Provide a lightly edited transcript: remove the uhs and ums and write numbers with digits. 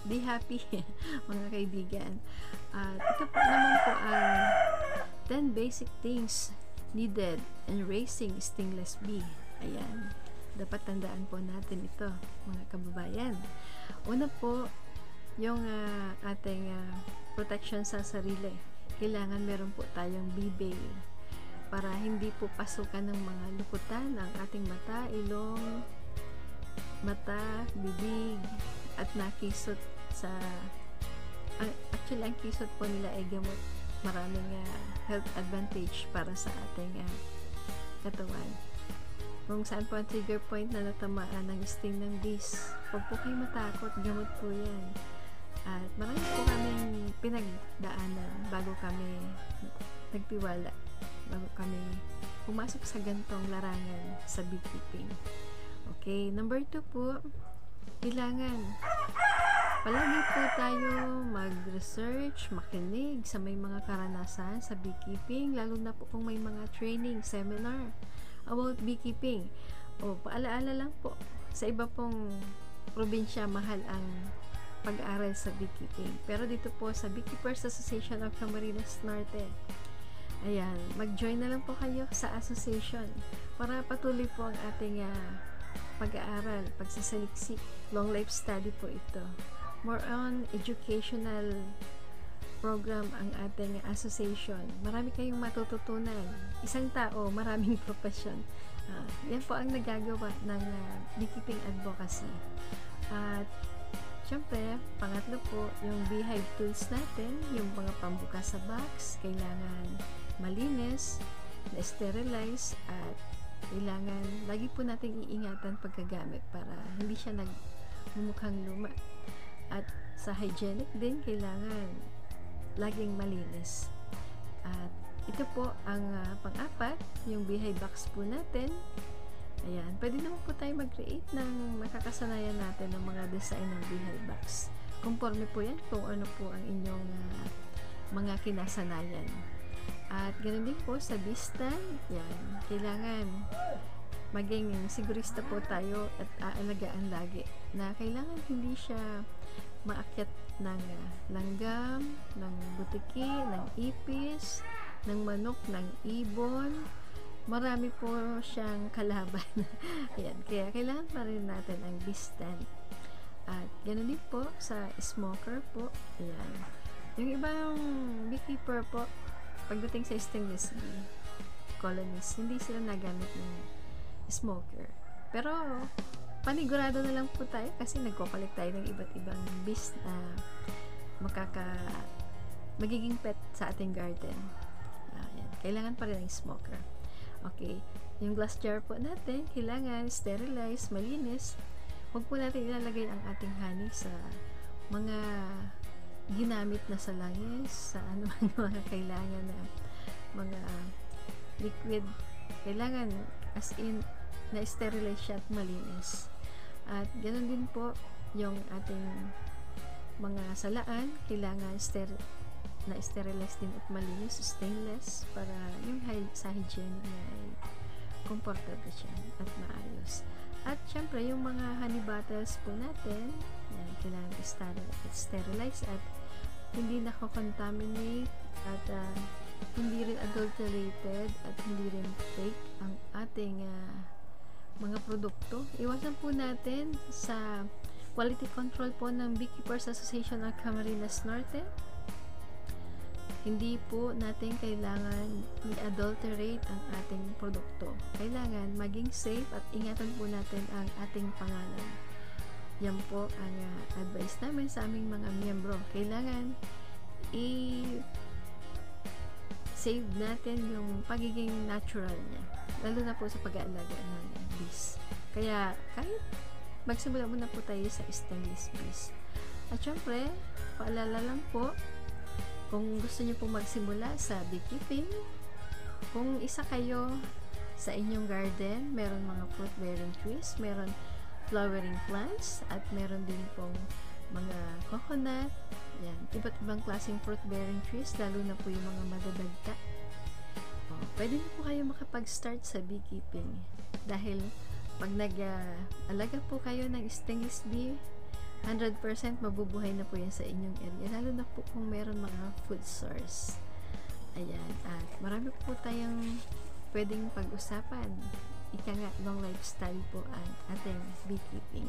Be happy, mga kaibigan. At ito po naman po ang 10 basic things needed in raising stingless bee. Ayan. Dapat tandaan po natin ito, mga kababayan. Una po, yung ating protection sa sarili. Kailangan meron po tayong bee veil para hindi po pasukan ng mga lukutan ang ating mata, ilong, bibig, at nakisot sa actually ang kisot po nila ay gamot. Maraming health advantage para sa ating katawan. Kung saan po ang trigger point na natamaan ng sting ng bees, huwag po kayo matakot, gamot po yan. At marami po kaming pinagdaanan bago kami nagtiwala, bago kami pumasok sa gantong larangan sa beekeeping. Okay, number 2 po, kailangan palagi po tayo mag-research, makinig sa may mga karanasan sa beekeeping, lalo na po kung may mga training, seminar about beekeeping. O paalaala lang po, sa iba pong probinsya mahal ang pag-aaral sa beekeeping. Pero dito po sa Beekeepers Association of Camarines Norte, ayan, mag-join na lang po kayo sa association para patuloy po ang ating pag-aaral, pagsasaliksik. Long life study po ito. More on educational program ang ating association. Marami kayong matututunan. Isang tao, maraming profesyon. Yan po ang nagagawa ng beekeeping advocacy. At syempre, pangatlo po, yung beehive tools natin, yung mga pambukas sa box, kailangan malinis, na-sterilize, at kailangan lagi po nating iingatan pagkagamit para hindi siya nagmumukhang luma. At sa hygienic din, kailangan laging malinis. At ito po ang pang-apat, yung beehive box po natin. Ayan, pwede naman po tayo mag-create ng makakasanayan natin ng mga design ng beehive box. Conforme po yan kung ano po ang inyong mga kinasanayan. At ganoon din po sa bee stand, yan, kailangan maging sigurista po tayo at aalagaan lagi na kailangan hindi siya maakyat ng langgam, ng butiki, ng ipis, ng manok, ng ibon. Marami po siyang kalaban. Ayan, kaya kailangan pa rin natin ang bee stand. At ganoon din po sa smoker po. Ayan. Yung ibang beekeeper po, pagdating sa stingless bee colonies, hindi sila nagamit ng smoker. Pero panigurado na lang po tayo kasi nagko-collect tayo ng iba't ibang bees na magiging pet sa ating garden. Ayan. Kailangan pa rin ng smoker. Okay. Yung glass jar po natin, kailangan sterilize, malinis. Huwag po natin ilalagay ang ating honey sa mga ginamit na sa langis, sa mga kailangan na mga liquid. Kailangan as in na sterilize siya at malinis. At ganoon din po yung ating mga salaan, kailangan na-sterilize din at malinis, stainless, para yung sa hygiene niya ay comfortable siya at maayos. At syempre, yung mga honey bottles po natin, yan, kailangan sterilize at hindi nako-contaminate at hindi rin adulterated at hindi rin fake ang ating mga produkto. Iwasan po natin sa quality control po ng Beekeepers Association of Camarines Norte. Hindi po natin kailangan i-adulterate ang ating produkto. Kailangan maging safe at ingatan po natin ang ating pangalan. Yan po ang advice namin sa aming mga miyembro. Kailangan i-save natin yung pagiging natural niya. Lalo na po sa pag-aalaga ng bees. Kaya kahit magsimula muna po tayo sa stingless bees. At syempre, paalala lang po, kung gusto niyo po magsimula sa beekeeping, kung isa kayo sa inyong garden, meron mga fruit-bearing trees, meron flowering plants, at meron din pong mga coconut, yan, iba't ibang klaseng fruit-bearing trees, lalo na po yung mga madadagta. Pwede na po kayo makapag-start sa beekeeping. Dahil pag nag-alaga po kayo ng stingless bee, 100% mabubuhay na po yan sa inyong area, lalo na po kung meron mga food source. Ayan, at marami po tayong pwedeng pag-usapan. Ika nga, long lifestyle po ang ating beekeeping.